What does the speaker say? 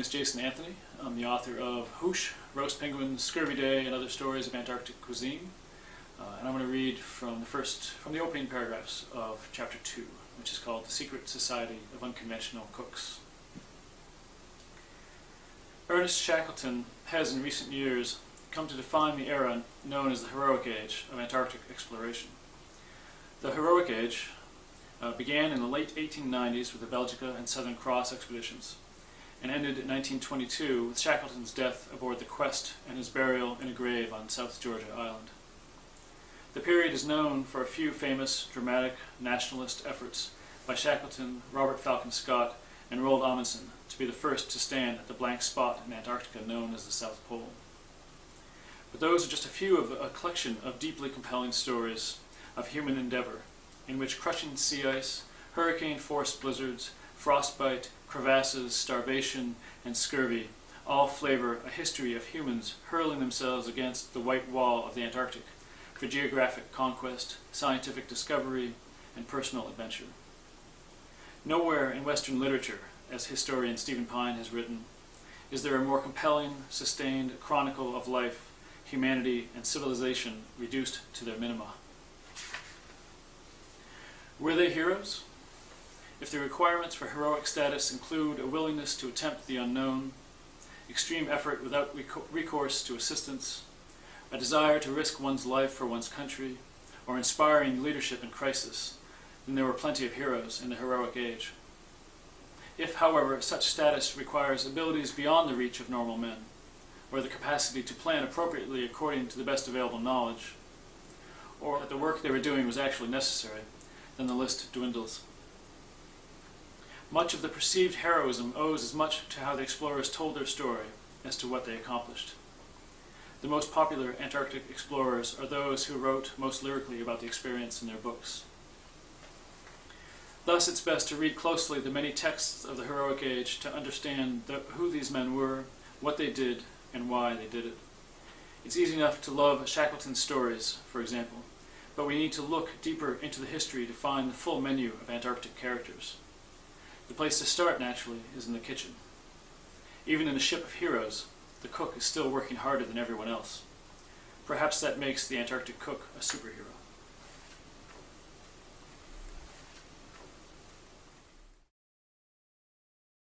is Jason Anthony. I'm the author of Hoosh, Roast Penguin, Scurvy Day, and Other Stories of Antarctic Cuisine. And I'm going to read from the opening paragraphs of Chapter 2, which is called The Secret Society of Unconventional Cooks. Ernest Shackleton has in recent years come to define the era known as the heroic age of Antarctic exploration. The heroic age began in the late 1890s with the Belgica and Southern Cross expeditions, and ended in 1922 with Shackleton's death aboard the Quest and his burial in a grave on South Georgia Island. The period is known for a few famous, dramatic, nationalist efforts by Shackleton, Robert Falcon Scott, and Roald Amundsen to be the first to stand at the blank spot in Antarctica known as the South Pole. But those are just a few of a collection of deeply compelling stories of human endeavor, in which crushing sea ice, hurricane-force blizzards, frostbite, crevasses, starvation, and scurvy all flavor a history of humans hurling themselves against the white wall of the Antarctic for geographic conquest, scientific discovery, and personal adventure. Nowhere in Western literature, as historian Stephen Pyne has written, is there a more compelling, sustained chronicle of life, humanity, and civilization reduced to their minima. Were they heroes? If the requirements for heroic status include a willingness to attempt the unknown, extreme effort without recourse to assistance, a desire to risk one's life for one's country, or inspiring leadership in crisis, then there were plenty of heroes in the heroic age. If, however, such status requires abilities beyond the reach of normal men, or the capacity to plan appropriately according to the best available knowledge, or that the work they were doing was actually necessary, then the list dwindles. Much of the perceived heroism owes as much to how the explorers told their story as to what they accomplished. The most popular Antarctic explorers are those who wrote most lyrically about the experience in their books. Thus, it's best to read closely the many texts of the heroic age to understand who these men were, what they did, and why they did it. It's easy enough to love Shackleton's stories, for example, but we need to look deeper into the history to find the full menu of Antarctic characters. The place to start, naturally, is in the kitchen. Even in a ship of heroes, the cook is still working harder than everyone else. Perhaps that makes the Antarctic cook a superhero.